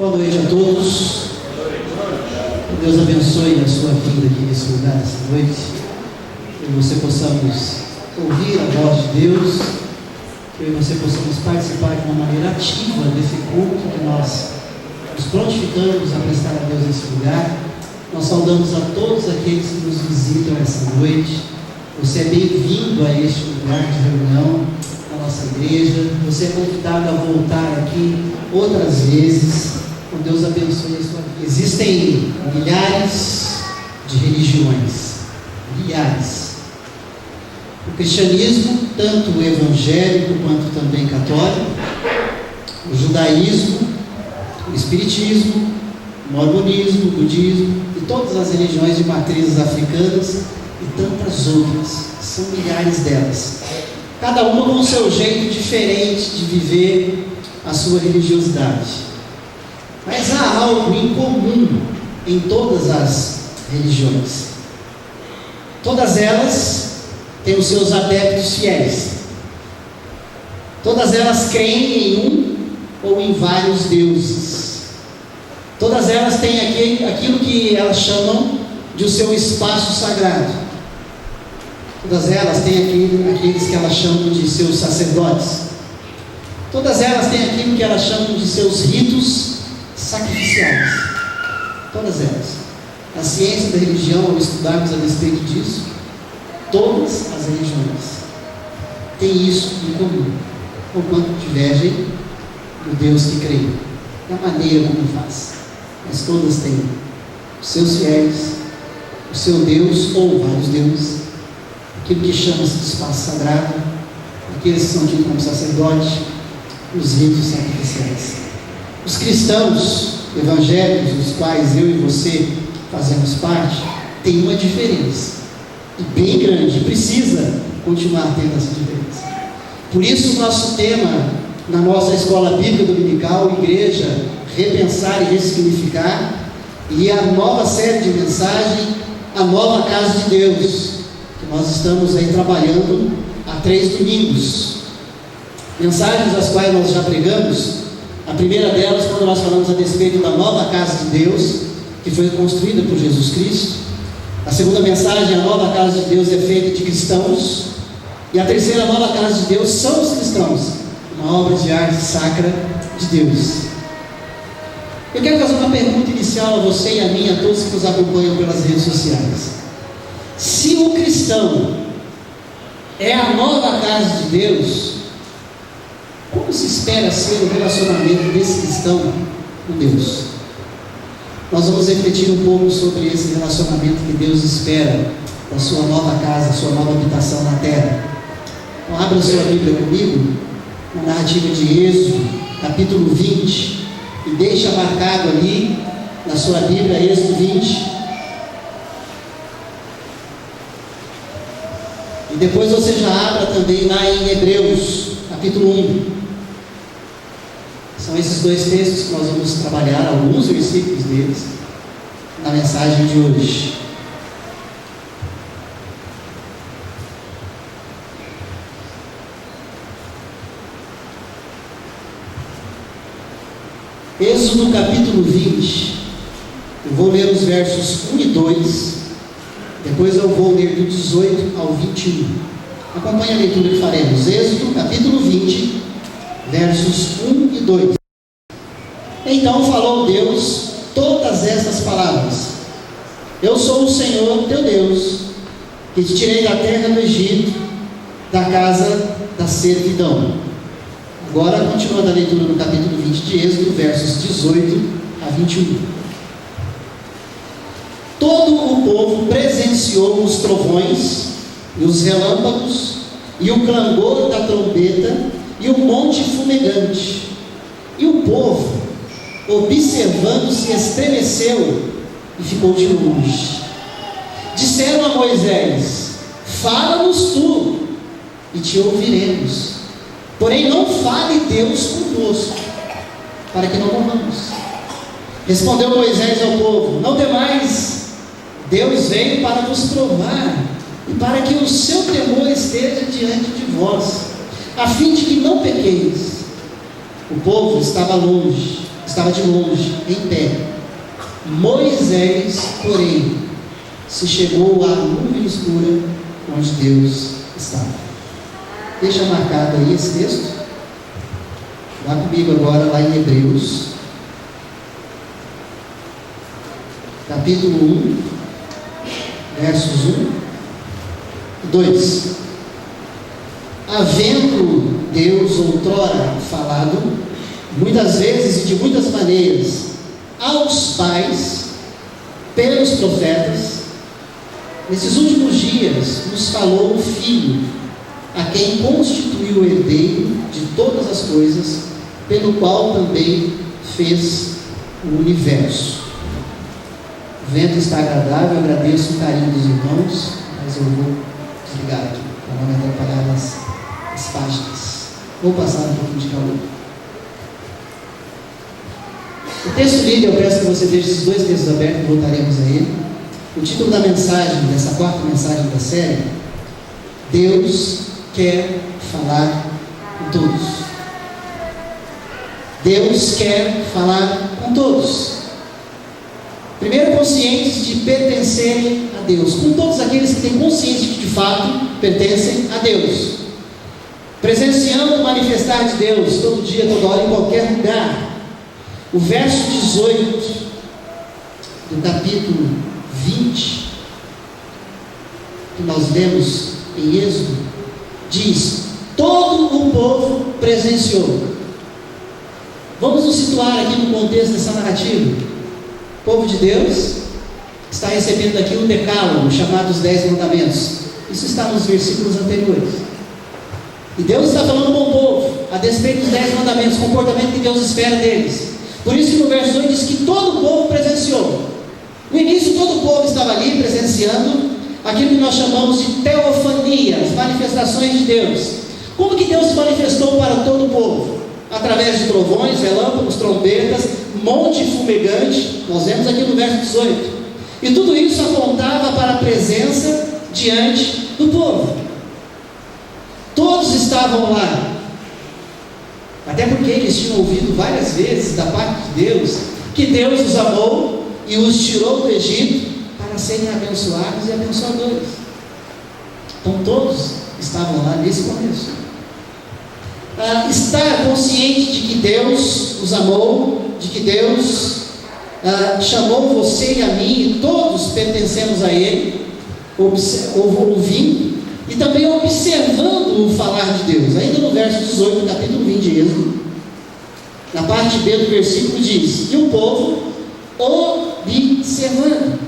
Boa noite a todos. Que Deus abençoe a sua vida aqui nesse lugar, essa noite. Que você possamos ouvir a voz de Deus. Que você possamos participar de uma maneira ativa desse culto que nós nos prontificamos a prestar a Deus nesse lugar. Nós saudamos a todos aqueles que nos visitam essa noite. Você é bem-vindo a este lugar de reunião da nossa igreja. Você é convidado a voltar aqui outras vezes. Que Deus abençoe a sua vida. Existem milhares de religiões. Milhares. O cristianismo, tanto o evangélico quanto também católico, o judaísmo, o espiritismo, o mormonismo, o budismo e todas as religiões de matrizes africanas e tantas outras, são milhares delas, cada uma com o seu jeito diferente de viver a sua religiosidade. Mas há algo em comum em todas as religiões. Todas elas têm os seus adeptos fiéis. Todas elas creem em um ou em vários deuses. Todas elas têm aquilo que elas chamam de o seu espaço sagrado. Todas elas têm aqueles que elas chamam de seus sacerdotes. Todas elas têm aquilo que elas chamam de seus ritos sacrificiais. Todas elas. A ciência da religião, ao estudarmos a respeito disso, todas as religiões têm isso em comum, ou quanto divergem do Deus que creio, da maneira como faz. Mas todas têm os seus fiéis, o seu Deus ou vários deuses, aquilo que chama-se de espaço sagrado, aqueles que são tidos como sacerdotes, os ritos sacrificiais. Os cristãos evangélicos, dos quais eu e você fazemos parte, têm uma diferença, e bem grande, precisa continuar tendo essa diferença. Por isso o nosso tema na nossa escola bíblica dominical, Igreja, Repensar e Ressignificar, e a nova série de mensagem, A Nova Casa de Deus, que nós estamos aí trabalhando há 3 domingos. Mensagens as quais nós já pregamos. A primeira delas, quando nós falamos a respeito da nova casa de Deus, que foi construída por Jesus Cristo. A segunda mensagem, a nova casa de Deus é feita de cristãos. E a terceira, a nova casa de Deus, são os cristãos, uma obra de arte sacra de Deus. Eu quero fazer uma pergunta inicial a você e a mim, a todos que nos acompanham pelas redes sociais. Se o cristão é a nova casa de Deus, como se espera ser o relacionamento desse cristão com Deus? Nós vamos refletir um pouco sobre esse relacionamento que Deus espera da sua nova casa, sua nova habitação na terra. Então abra a sua Bíblia comigo, na narrativa de Êxodo, capítulo 20, e deixa marcado ali na sua Bíblia, Êxodo 20. E depois você já abra também lá em Hebreus, capítulo 1. São esses 2 textos que nós vamos trabalhar, alguns versículos deles, na mensagem de hoje. Êxodo capítulo 20, eu vou ler os versos 1 e 2, depois eu vou ler do 18 ao 21. Acompanhe a leitura que faremos. Êxodo capítulo 20, versos 1 e 2. Então falou Deus todas estas palavras: Eu sou o Senhor teu Deus, que te tirei da terra do Egito, da casa da servidão. Agora, continuando a leitura no capítulo 20 de Êxodo, versos 18 a 21. Todo o povo presenciou os trovões, e os relâmpagos, e o clangor da trombeta, e o monte fumegante. E o povo, observando, se estremeceu e ficou de longe. Disseram a Moisés: Fala-nos tu, e te ouviremos. Porém não fale Deus conosco, para que não morramos. Respondeu Moisés ao povo: Não temais, Deus veio para vos provar, e para que o seu temor esteja diante de vós, a fim de que não pequeis. O povo estava longe, estava de longe, em pé. Moisés, porém, se chegou à nuvem escura onde Deus estava. Deixa marcado aí esse texto. Vá comigo agora lá em Hebreus, capítulo 1, versos 1 e 2. Havendo Deus outrora falado, muitas vezes e de muitas maneiras, aos pais, pelos profetas, nesses últimos dias nos falou o Filho, a quem constituiu o herdeiro de todas as coisas, pelo qual também fez o universo. O vento está agradável, eu agradeço o carinho dos irmãos, mas eu vou desligar aqui, para não me atrapalhar as páginas. Vou passar um pouquinho de calor. O texto lido, eu peço que você deixe esses dois textos abertos, voltaremos a ele. O título da mensagem, dessa quarta mensagem da série: Deus quer falar com todos. Deus quer falar com todos. Primeiro, conscientes de pertencerem a Deus, com todos aqueles que têm consciência de que de fato pertencem a Deus, presenciando o manifestar de Deus todo dia, toda hora, em qualquer lugar. O verso 18 do capítulo 20, que nós lemos em Êxodo, diz: todo o povo presenciou. Vamos nos situar aqui no contexto dessa narrativa. O povo de Deus está recebendo aqui um decálogo, chamado os 10 mandamentos. Isso está nos versículos anteriores. E Deus está falando com o povo, a despeito dos 10 mandamentos, o comportamento que Deus espera deles. Por isso que no verso 8 diz que todo o povo presenciou. No início todo o povo estava ali presenciando aquilo que nós chamamos de teofania, as manifestações de Deus. Como que Deus se manifestou para todo o povo? Através de trovões, relâmpagos, trombetas, monte fumegante. Nós vemos aqui no verso 18. E tudo isso apontava para a presença diante do povo. Todos estavam lá. Até porque eles tinham ouvido várias vezes da parte de Deus que Deus os amou e os tirou do Egito para serem abençoados e abençoadores. Então todos estavam lá nesse começo. Estar consciente de que Deus os amou, de que Deus chamou você e a mim, e todos pertencemos a Ele, ouvindo e também observando o falar de Deus. Ainda no verso 18 do capítulo 20 de Êxodo, na parte B do versículo diz: e o povo observando.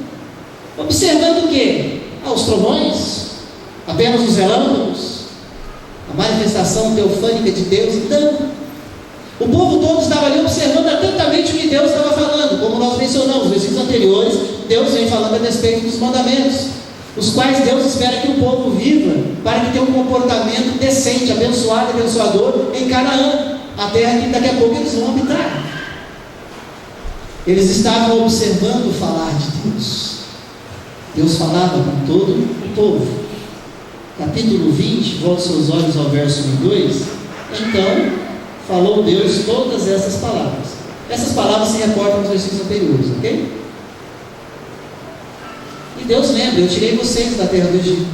Observando o quê? Os trovões? Apenas os relâmpagos? A manifestação teofânica de Deus? Não. O povo todo estava ali observando atentamente o que Deus estava falando. Como nós mencionamos nos versículos anteriores, Deus vem falando a respeito dos mandamentos, os quais Deus espera que o povo viva, para que tenha um comportamento decente, abençoado e abençoador em Canaã, a terra que daqui a pouco eles vão habitar. Eles estavam observando o falar de Deus. Deus falava com todo o povo. Capítulo 20, volte seus olhos ao verso 1 e 2. Então falou Deus todas essas palavras. Essas palavras se reportam nos versículos anteriores, ok? E Deus lembra: eu tirei vocês da terra do Egito,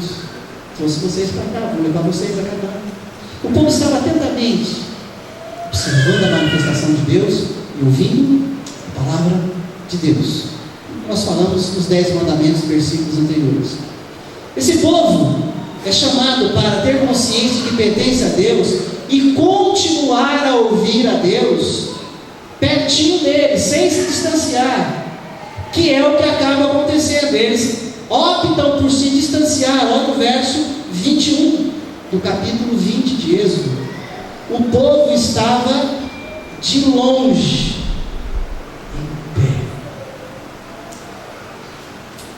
trouxe vocês para cá, vou levar vocês a Canaã. O povo estava atentamente observando a manifestação de Deus e ouvindo a palavra de Deus. Nós falamos dos 10 mandamentos, versículos anteriores. Esse povo é chamado para ter consciência de que pertence a Deus e continuar a ouvir a Deus pertinho dele, sem se distanciar, que é o que acaba acontecendo. Eles optam por se distanciar. Olha no verso 21 do capítulo 20 de Êxodo: o povo estava de longe, em pé.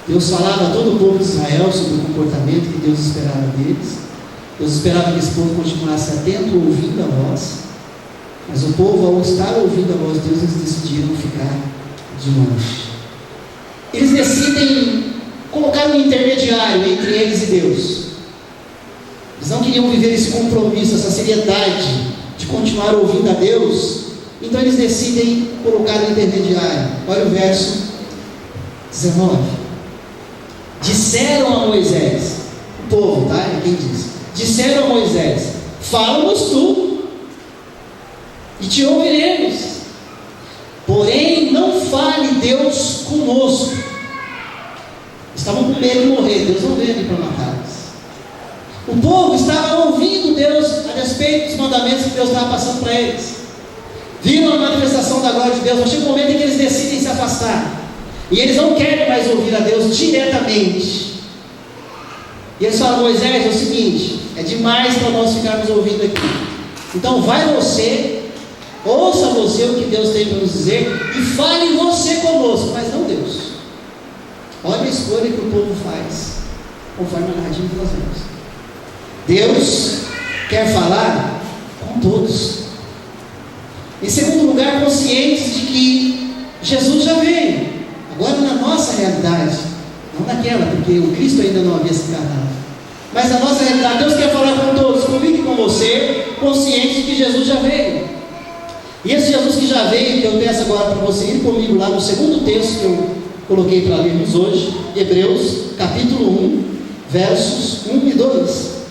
Deus falava a todo o povo de Israel sobre o comportamento que Deus esperava deles. Deus esperava que esse povo continuasse atento, ouvindo a voz. Mas o povo, ao estar ouvindo a voz de Deus, eles decidiram ficar de longe. Eles decidem colocar um intermediário entre eles e Deus. Eles não queriam viver esse compromisso, essa seriedade de continuar ouvindo a Deus Então eles decidem colocar um intermediário. Olha o verso 19. Disseram a Moisés, o povo, tá? É quem diz. Disseram a Moisés: fala-nos tu, e te ouviremos. Porém, não fale Deus conosco. Estavam com medo de morrer. Deus não veio aqui para matá-los. O povo estava ouvindo Deus a respeito dos mandamentos que Deus estava passando para eles. Viram a manifestação da glória de Deus, mas chega um momento em que eles decidem se afastar. E eles não querem mais ouvir a Deus diretamente. E eles falam: Moisés, é o seguinte, é demais para nós ficarmos ouvindo aqui. Então vai você, ouça você o que Deus tem para nos dizer, e fale você conosco, mas não Deus. Olha a escolha que o povo faz, conforme a narrativa que nós vemos. Deus quer falar com todos. Em segundo lugar, conscientes de que Jesus já veio, agora na nossa realidade, não naquela, porque o Cristo ainda não havia se encarnado, mas na nossa realidade. Deus quer falar com todos, comigo e com você, conscientes de que Jesus já veio. E esse Jesus que já veio, que eu peço agora para você ir comigo lá no segundo texto que eu coloquei para lermos hoje, Hebreus capítulo 1, versos 1 e 2.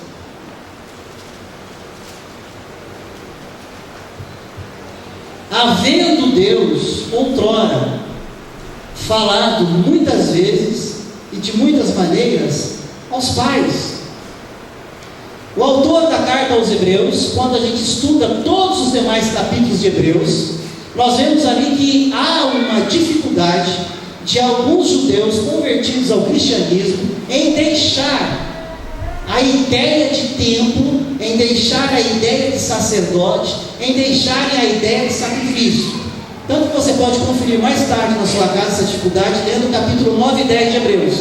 Havendo Deus outrora falado muitas vezes e de muitas maneiras aos pais. O autor da carta aos Hebreus, quando a gente estuda todos os demais capítulos de Hebreus, nós vemos ali que há uma dificuldade de alguns judeus convertidos ao cristianismo em deixar a ideia de templo, em deixar a ideia de sacerdote, em deixarem a ideia de sacrifício. Tanto que você pode conferir mais tarde na sua casa essa dificuldade, lendo o capítulo 9 e 10 de Hebreus.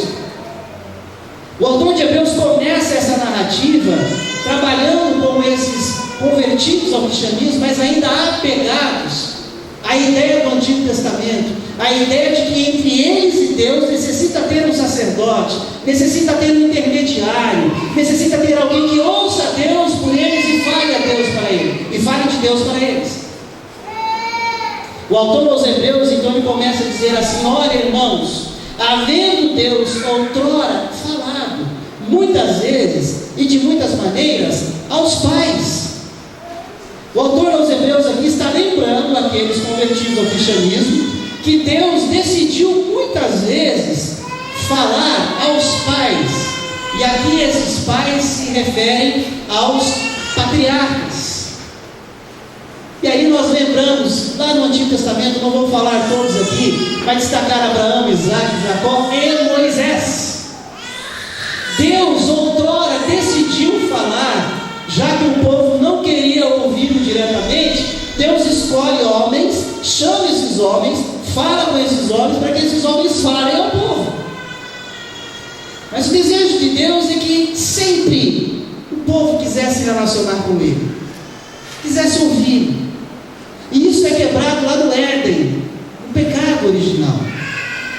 O autor de Hebreus começa essa narrativa trabalhando com esses convertidos ao cristianismo, mas ainda apegados à ideia do Antigo Testamento, a ideia de que entre eles e Deus necessita ter um sacerdote, necessita ter um intermediário, necessita ter alguém que ouça a Deus por eles e fale a Deus para eles, e fale de Deus para eles. O autor aos Hebreus então ele começa a dizer assim: olha, irmãos, havendo Deus outrora falado muitas vezes e de muitas maneiras aos pais. O autor aos Hebreus aqui está lembrando aqueles convertidos ao cristianismo que Deus decidiu muitas vezes falar aos pais, e aqui esses pais se referem aos patriarcas. E aí nós lembramos, lá no Antigo Testamento, não vou falar todos aqui, mas destacar Abraão, Isaac, Jacó e Moisés. Deus outrora decidiu falar, já que o povo não queria ouvi-lo diretamente. Deus escolhe homens, chama esses homens, fala com esses homens, para que esses homens falem ao povo. Mas o desejo de Deus é que sempre o povo quisesse se relacionar com Ele, quisesse ouvir. E isso é quebrado lá no Éden, no pecado original.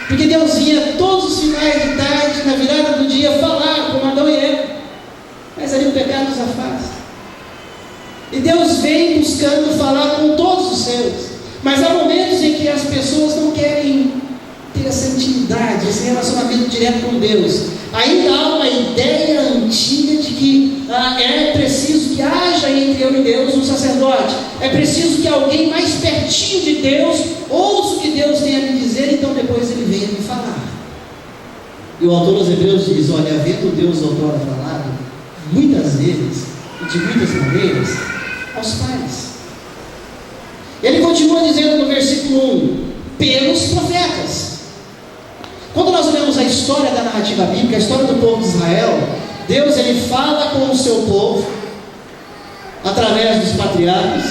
Porque Deus vinha todos os finais de tarde, na virada do dia, falar com Adão e Eva. Mas ali o pecado nos afasta. E Deus vem buscando falar com todos os seus. Mas há momentos em que as pessoas não querem ter essa intimidade, esse relacionamento direto com Deus. Ainda há uma ideia antiga de que é preciso que haja entre eu e Deus um sacerdote. É preciso que alguém mais pertinho de Deus ouça o que Deus tem a me dizer, então depois ele venha me falar. E o autor aos Hebreus diz: olha, havendo Deus outrora falado muitas vezes e de muitas maneiras aos pais. Ele continua dizendo no versículo 1: pelos profetas. Quando nós olhamos a história da narrativa bíblica, a história do povo de Israel, Deus ele fala com o seu povo através dos patriarcas,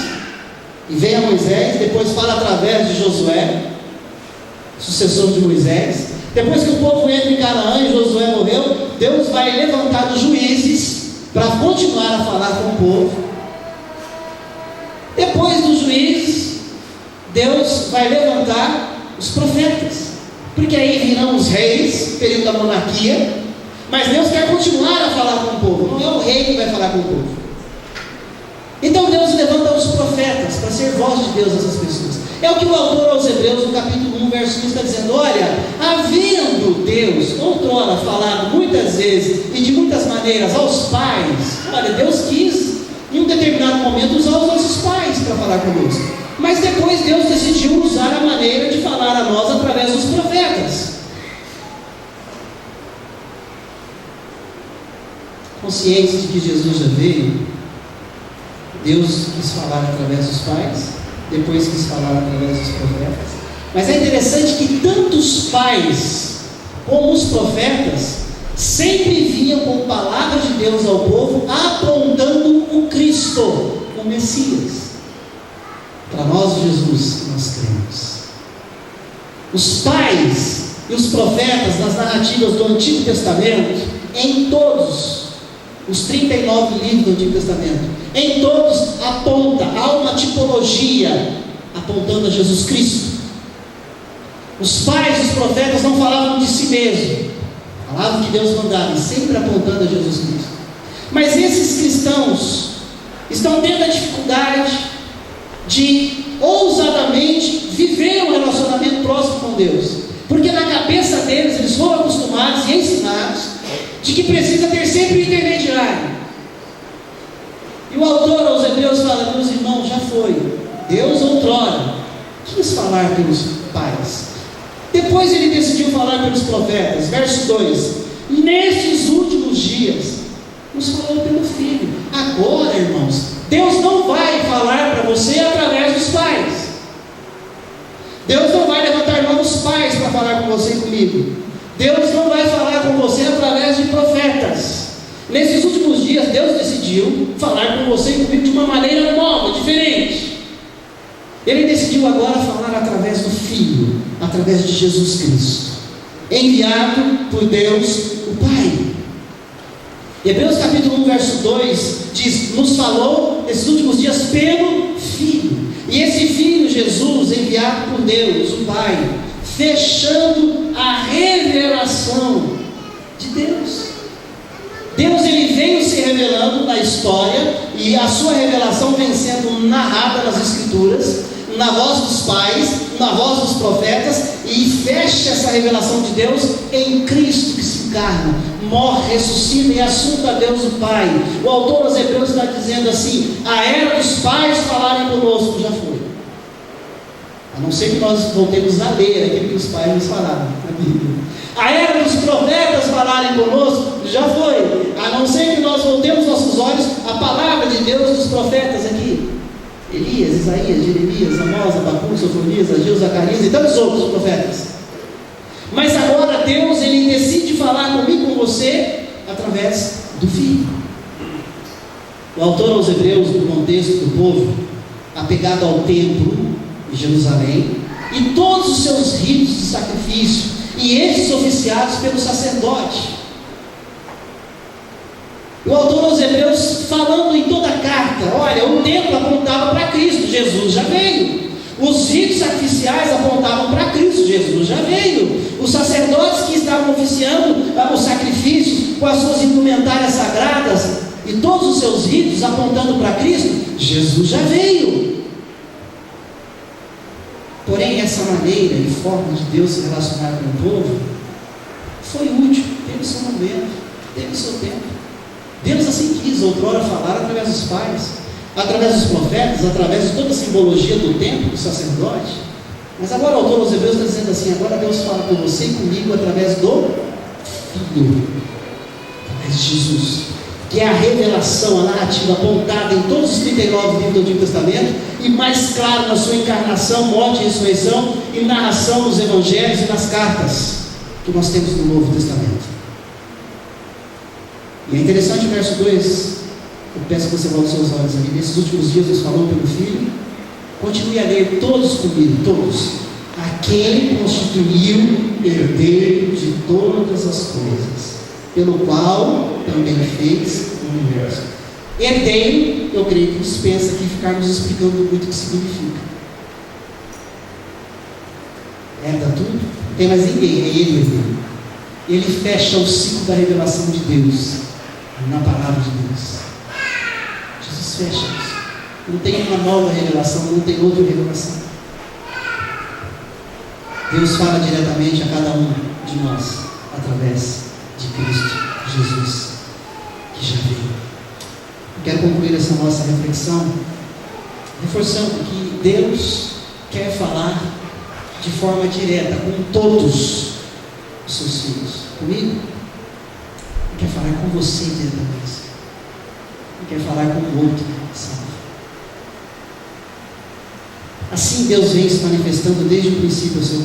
e vem a Moisés, depois fala através de Josué, sucessor de Moisés. Depois que o povo entra em Canaã e Josué morreu, Deus vai levantar os juízes para continuar a falar com o povo. Depois dos juízes, Deus vai levantar os profetas, porque aí virão os reis, período da monarquia. Mas Deus quer continuar a falar com o povo, não é o rei que vai falar com o povo. Então Deus levanta os profetas para para ser voz de Deus a essas pessoas. É o que o autor aos Hebreus, no capítulo 1, verso 1, está dizendo: olha, havendo Deus outrora falado muitas vezes e de muitas maneiras aos pais, olha, Deus quis em um determinado momento usar os nossos pais para falar conosco, mas depois Deus decidiu usar a maneira de falar a nós através dos profetas. Consciência de que Jesus já veio, Deus quis falar através dos pais, depois quis falar através dos profetas. Mas é interessante que tanto os pais como os profetas sempre vinham com palavras de Deus ao povo, apontando o Cristo, o Messias. Para nós, Jesus, que nós cremos. Os pais e os profetas nas narrativas do Antigo Testamento, em todos os 39 livros do Antigo Testamento, em todos aponta, há uma tipologia apontando a Jesus Cristo. Os pais e os profetas não falavam de si mesmos, falavam que Deus mandava, e sempre apontando a Jesus Cristo. Mas esses cristãos estão tendo a dificuldade de ousadamente viver um relacionamento próximo com Deus, porque na cabeça deles eles foram acostumados e ensinados de que precisa ter sempre um intermediário. E o autor aos Hebreus fala: meus irmãos, já foi. Deus outrora quis falar pelos pais, depois ele decidiu falar pelos profetas. Verso 2: nestes últimos dias nos falou pelo Filho. Agora, irmãos, Deus não vai falar para você através dos pais. Deus não vai levantar novos pais para falar com você e comigo. Deus não vai falar com você através de profetas. Nesses últimos dias, Deus decidiu falar com você e comigo de uma maneira nova, diferente. Ele decidiu agora falar através do Filho, através de Jesus Cristo, enviado por Deus, o Pai. Hebreus capítulo 1, verso 2 diz: nos falou nesses últimos dias pelo Filho. E esse Filho, Jesus, enviado por Deus, o Pai, fechando a revelação de Deus. Deus, ele veio se revelando na história, e a sua revelação vem sendo narrada nas Escrituras, na voz dos pais, na voz dos profetas, e fecha essa revelação de Deus em Cristo, que se encarna, morre, ressuscita e assunta a Deus o Pai. O autor aos Hebreus está dizendo assim: a era dos pais falarem conosco já foi. A não ser que nós voltemos a ler aquilo que os pais nos falaram na Bíblia. A era dos profetas falarem conosco já foi. A não ser que nós voltemos nossos olhos à palavra de Deus dos profetas aqui: Elias, Isaías, Jeremias, Amós, Abacuque, Sofonias, Ageu, Zacarias e tantos outros profetas. Mas agora Deus, ele decide falar comigo, com você, através do Filho. O autor aos Hebreus, no contexto do povo apegado ao templo de Jerusalém e todos os seus ritos de sacrifício, e estes oficiados pelo sacerdote. O autor aos Hebreus, falando em toda a carta: olha, o templo apontava para Cristo, Jesus já veio. Os ritos sacrificiais apontavam para Cristo, Jesus já veio. Os sacerdotes que estavam oficiando o sacrifício com as suas indumentárias sagradas e todos os seus ritos apontando para Cristo, Jesus já veio. Porém, essa maneira e forma de Deus se relacionar com o povo foi útil, teve seu momento, teve seu tempo. Deus assim quis outrora falar através dos pais, através dos profetas, através de toda a simbologia do templo, do sacerdote. Mas agora o autor aos Hebreus está dizendo assim: agora Deus fala com você e comigo através do Filho, através de Jesus, que é a revelação, a narrativa apontada em todos os 39 livros do Antigo Testamento, e mais claro na sua encarnação, morte e ressurreição, e narração nos evangelhos e nas cartas que nós temos no Novo Testamento. E é interessante o verso 2, eu peço que você volte os seus olhos ali. Nesses últimos dias nos falou pelo Filho. Continue a ler todos comigo, todos. Aquele constituiu herdeiro de todas as coisas, pelo qual também fez o universo. Herdeiro, eu creio que dispensa aqui ficarmos explicando muito o que significa. Herda tudo, não tem mais ninguém, é ele o herdeiro. Ele fecha o ciclo da revelação de Deus na palavra de Deus. Jesus fecha isso. Não tem uma nova revelação, não tem outra revelação. Deus fala diretamente a cada um de nós, através de Cristo Jesus, que já veio. Eu quero concluir essa nossa reflexão, reforçando que Deus quer falar de forma direta com todos os seus filhos. Comigo? Ele quer falar com você diretamente. Ele quer falar com o outro, sabe? Assim Deus vem se manifestando desde o princípio ao seu.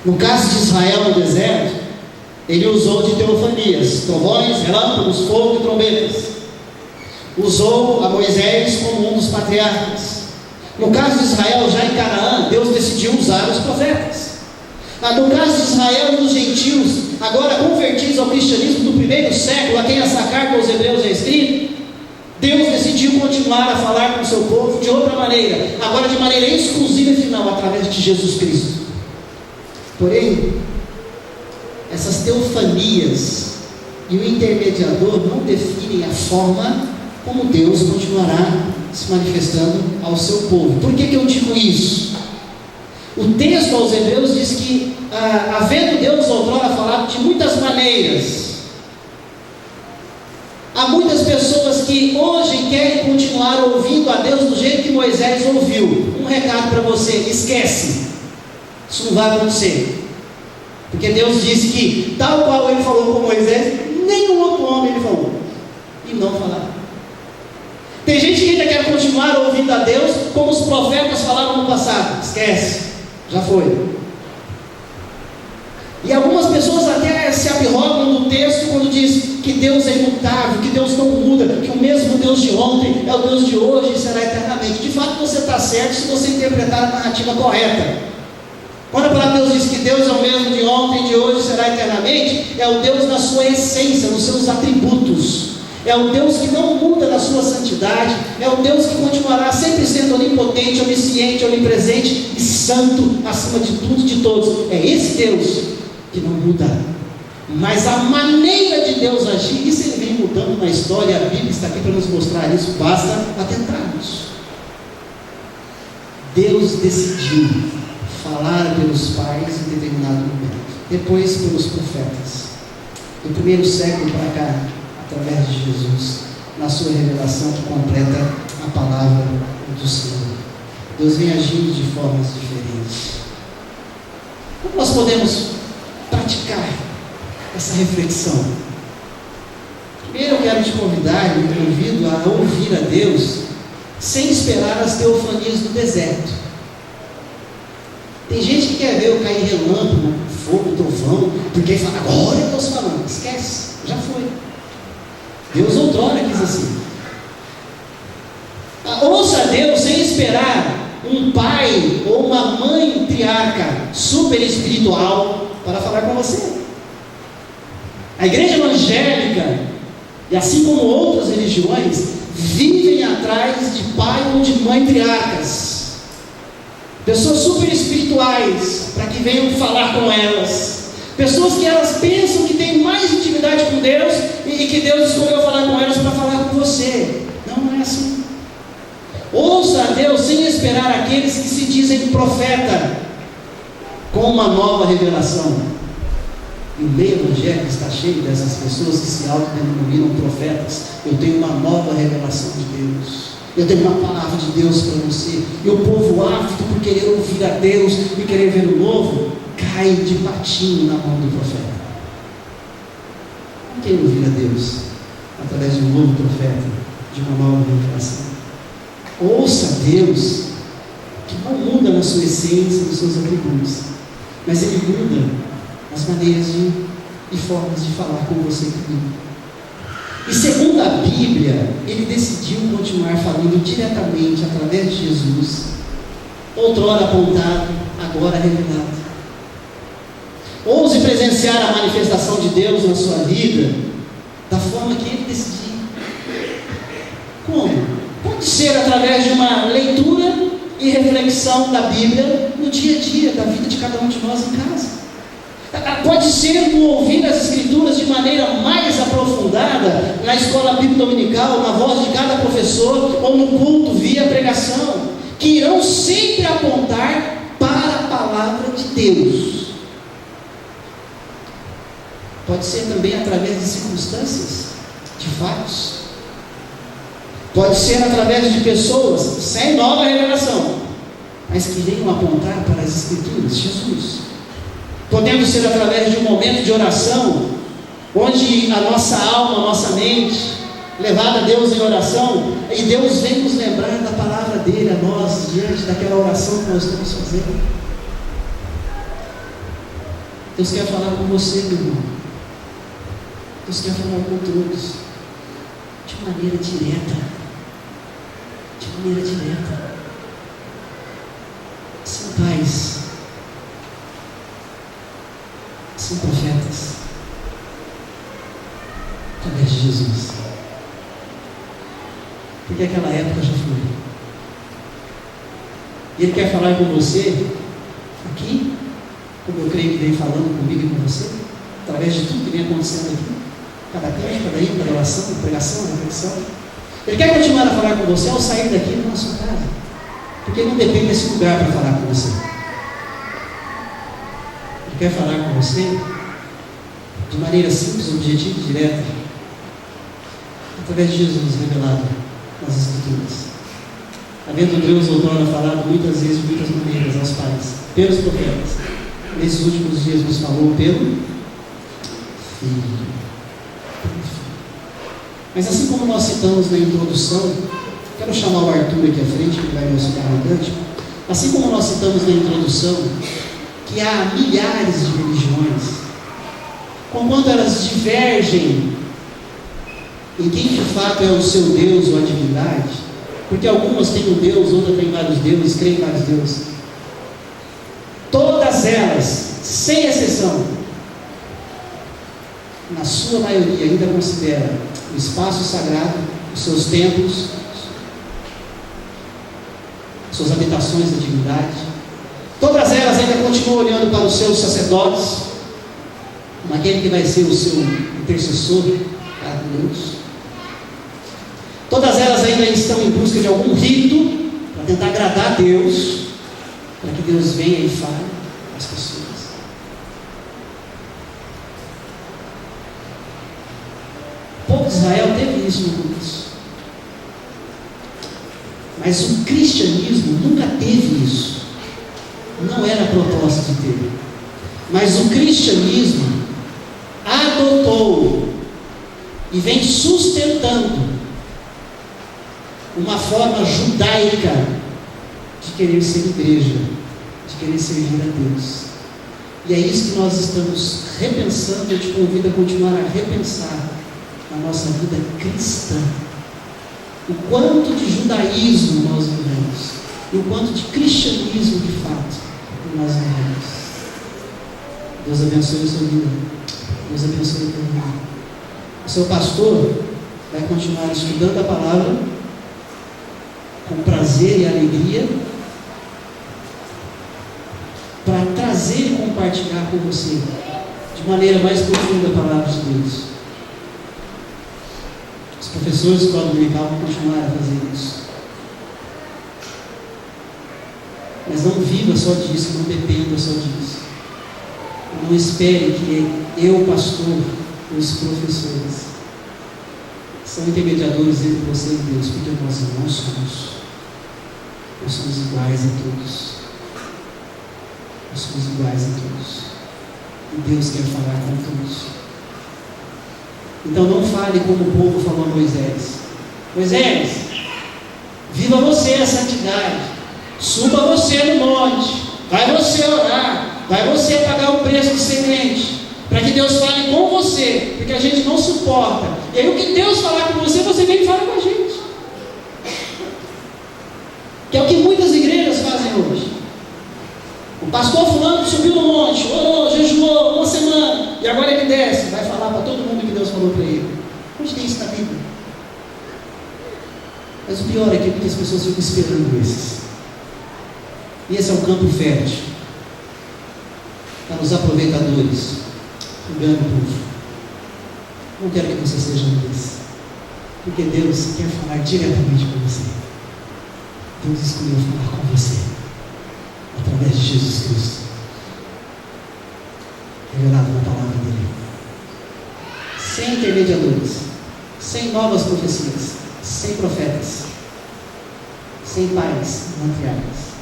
No caso de Israel no deserto, Ele usou de teofanias, trovões, relâmpagos, fogo e trombetas. Usou a Moisés como um dos patriarcas. No caso de Israel, já em Canaã, Deus decidiu usar os profetas. No caso de Israel e dos gentios, agora convertidos ao cristianismo do primeiro século, a quem essa carta aos Hebreus é escrita, Deus decidiu continuar a falar com o seu povo de outra maneira, agora de maneira exclusiva e final, através de Jesus Cristo. Porém, essas teofanias e o intermediador não definem a forma como Deus continuará se manifestando ao seu povo. Por que eu digo isso? O texto aos Hebreus diz que, havendo Deus outrora falado de muitas maneiras, há muitas pessoas que hoje querem continuar ouvindo a Deus do jeito que Moisés ouviu. Um recado para você: esquece, isso não vai acontecer, porque Deus disse que, tal qual Ele falou com Moisés, nenhum outro homem Ele falou, e não falará. Tem gente que ainda quer continuar ouvindo a Deus como os profetas falaram no passado. Esquece, já foi. E algumas pessoas até se abrogam no texto quando diz que Deus é imutável, que Deus não muda, que o mesmo Deus de ontem é o Deus de hoje e será eternamente. De fato, você está certo se você interpretar a narrativa correta. Quando a palavra de Deus diz que Deus é o mesmo de ontem, de hoje e será eternamente, é o Deus na sua essência, nos seus atributos. É o Deus que não muda na sua santidade, é o Deus que continuará sempre sendo onipotente, onisciente, onipresente e santo acima de tudo e de todos. É esse Deus que não muda. Mas a maneira de Deus agir, isso Ele vem mudando na história, a Bíblia está aqui para nos mostrar isso, basta atentarmos. Deus decidiu falar pelos pais em determinado momento, depois pelos profetas. Do primeiro século para cá, através de Jesus, na sua revelação que completa a palavra do Senhor. Deus vem agindo de formas diferentes. Como nós podemos praticar essa reflexão? Primeiro eu quero te convidar, e me convido a ouvir a Deus sem esperar as teofanias do deserto. Tem gente que quer ver eu cair relâmpago, fogo, trovão, porque fala, agora eu estou falando. Esquece, já foi. Deus outrora quis assim. Ouça a Deus sem esperar um pai ou uma mãe triarca super espiritual para falar com você. A igreja evangélica, e assim como outras religiões, vivem atrás de pai ou de mãe triarcas, pessoas super espirituais, para que venham falar com elas. Pessoas que elas pensam que têm mais intimidade com Deus e que Deus escolheu falar com elas para falar com você. Não é assim. Ouça a Deus sem esperar aqueles que se dizem profeta com uma nova revelação. E o meio evangélico está cheio dessas pessoas que se autodenominam profetas. Eu tenho uma nova revelação de Deus. Eu tenho uma palavra de Deus para você. E o povo ávido por querer ouvir a Deus e querer ver o novo, cai de patinho na mão do profeta. Não quer ouvir a Deus através de um novo profeta, de uma nova revelação. Ouça a Deus, que não muda na sua essência, nos seus atributos, mas Ele muda as maneiras e formas de falar com você e comigo. E segundo a Bíblia, Ele decidiu continuar falando diretamente através de Jesus, outrora apontado, agora revelado. Ouse presenciar a manifestação de Deus na sua vida da forma que Ele decidir. Como? Pode ser através de uma leitura e reflexão da Bíblia no dia a dia da vida de cada um de nós em casa. Pode ser no ouvir as Escrituras de maneira mais aprofundada, na escola bíblica dominical, na voz de cada professor, ou no culto via pregação, que irão sempre apontar para a palavra de Deus. Pode ser também através de circunstâncias, de fatos. Pode ser através de pessoas sem nova revelação, mas que venham apontar para as Escrituras, Jesus. Podendo ser através de um momento de oração, onde a nossa alma, a nossa mente, levada a Deus em oração, e Deus vem nos lembrar da palavra dele a nós, diante daquela oração que nós estamos fazendo. Deus quer falar com você, meu irmão. Deus quer falar com todos, de maneira direta. De maneira direta. Sem pais, sem profetas, através de Jesus. Porque aquela época já foi. E Ele quer falar com você aqui, como eu creio que vem falando comigo e com você, através de tudo que vem acontecendo aqui, cada canto, cada hino, cada oração, pregação, reflexão. Ele quer continuar a falar com você ao sair daqui na sua casa, porque Ele não depende desse lugar para falar com você. Ele quer falar com você de maneira simples, objetiva e direta, através de Jesus revelado nas Escrituras. Havendo Deus outrora falado muitas vezes, de muitas maneiras aos pais, pelos profetas, nesses últimos dias nos falou pelo Filho. Mas assim como nós citamos na introdução, quero chamar o Arthur aqui à frente, que vai me auxiliar no cântico. Assim como nós citamos na introdução, que há milhares de religiões, conquanto elas divergem em quem de fato é o seu Deus ou a divindade, porque algumas têm um Deus, outras têm vários deuses, creem em vários deuses. Todas elas, sem exceção, na sua maioria ainda consideram o espaço sagrado, os seus templos, suas habitações da divindade. Todas elas ainda continuam olhando para os seus sacerdotes, naquele que vai ser o seu intercessor para Deus. Todas elas ainda estão em busca de algum rito para tentar agradar a Deus, para que Deus venha e fale às pessoas. O povo de Israel teve isso no começo, mas o cristianismo nunca teve isso. Não era a proposta de ter. Mas o cristianismo adotou e vem sustentando uma forma judaica de querer ser igreja, de querer servir a Deus. E é isso que nós estamos repensando. Eu te convido a continuar a repensar na nossa vida cristã. O quanto de judaísmo nós vivemos e o quanto de cristianismo de fato nós vivemos. Deus abençoe a sua vida. Deus abençoe a tua vida. O seu pastor vai continuar estudando a palavra com prazer e alegria, para trazer e compartilhar com você de maneira mais profunda a palavra de Deus. Os professores da escola dominical vão continuar a fazer isso. Mas não viva só disso, não dependa só disso. Não espere que eu, pastor, os professores, são intermediadores entre você e Deus, porque nós não somos. Nós somos iguais a todos. Nós somos iguais a todos. E Deus quer falar com todos. Então não fale como o povo falou a Moisés. Moisés, viva você a santidade. Suba você no monte. Vai você orar. Vai você pagar o preço de ser crente. Para que Deus fale com você. Porque a gente não suporta. E aí o que Deus falar com você, você vem e fala com a gente. Que é o que muitas igrejas fazem hoje. O pastor fulano subiu no monte, orou, jejuou uma semana, e agora ele desce, vai falar para todo mundo que Deus falou para ele. Onde tem isso na Bíblia? Mas o pior é que muitas pessoas ficam esperando esses. E esse é um campo fértil. para os aproveitadores, engana o povo. Não quero que você seja um desses, porque Deus quer falar diretamente com você. Deus escolheu falar com você através de Jesus Cristo, revelado na palavra dele, sem intermediadores, sem novas profecias, sem profetas, sem pais, matriarcas,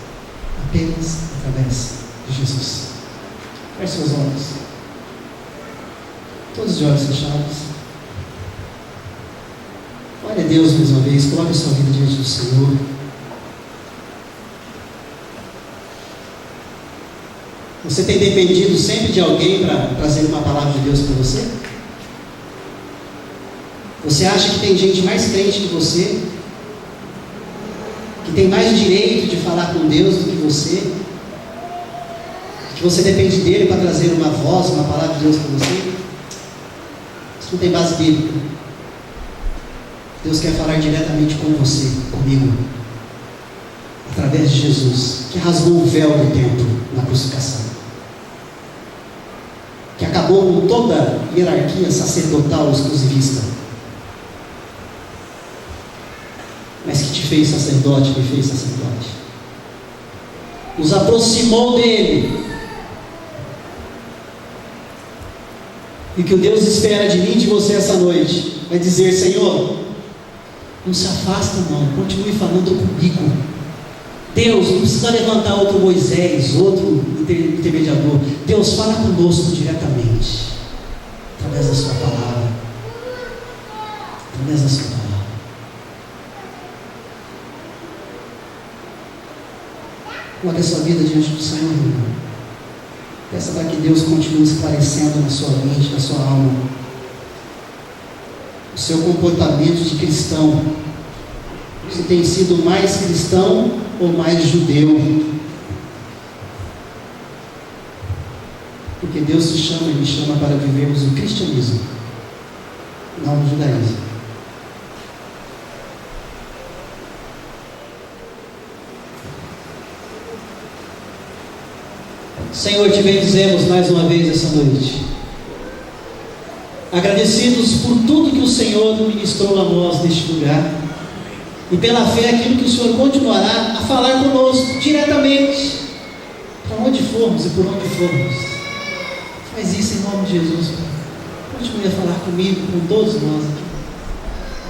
apenas através de Jesus. Feche seus olhos, todos de olhos fechados. Olha a Deus mais uma vez, coloque a sua vida diante do Senhor. Você tem dependido sempre de alguém para trazer uma palavra de Deus para você? Você acha que tem gente mais crente que você? Que tem mais direito de falar com Deus do que você? Que você depende dele para trazer uma voz, uma palavra de Deus para você? Isso não tem base bíblica. Deus quer falar diretamente com você, comigo, através de Jesus, que rasgou o véu do templo na crucificação, que acabou com toda a hierarquia sacerdotal exclusivista, mas que te fez sacerdote, me fez sacerdote, nos aproximou dele. E que o Deus espera de mim e de você essa noite é dizer: Senhor, não se afasta não, continue falando comigo. Deus, não precisa levantar outro Moisés, outro intermediador. Deus, fala conosco diretamente, através da sua palavra, através da sua palavra. Coloque a sua vida diante do Senhor, irmão. Peça para que Deus continue esclarecendo na sua mente, na sua alma, o seu comportamento de cristão. Você tem sido mais cristão ou mais judeu? Porque Deus te chama e me chama para vivermos o cristianismo, não o judaísmo. Senhor, te bendizemos mais uma vez essa noite, agradecidos por tudo que o Senhor ministrou a nós neste lugar, e pela fé aquilo que o Senhor continuará a falar conosco diretamente, para onde formos e por onde formos. Faz isso em nome de Jesus, Pai. Continue a falar comigo, com todos nós aqui.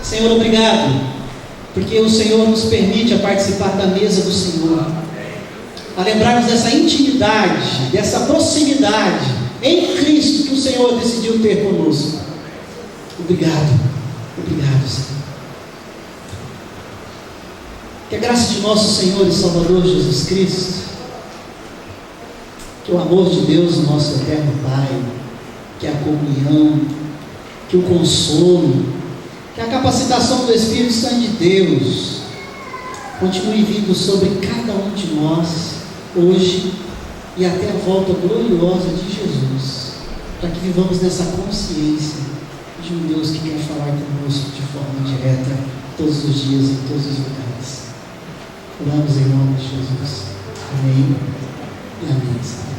Senhor, obrigado, porque o Senhor nos permite a participar da mesa do Senhor, a lembrarmos dessa intimidade, dessa proximidade em Cristo que o Senhor decidiu ter conosco. Obrigado, obrigado, Senhor. Que a graça de nosso Senhor e Salvador Jesus Cristo, que o amor de Deus, o nosso eterno Pai, que a comunhão, que o consolo, que a capacitação do Espírito Santo de Deus continue vindo sobre cada um de nós, hoje e até a volta gloriosa de Jesus, para que vivamos nessa consciência de um Deus que quer falar conosco de forma direta todos os dias, em todos os lugares. Oramos em nome de Jesus. Amém e amém.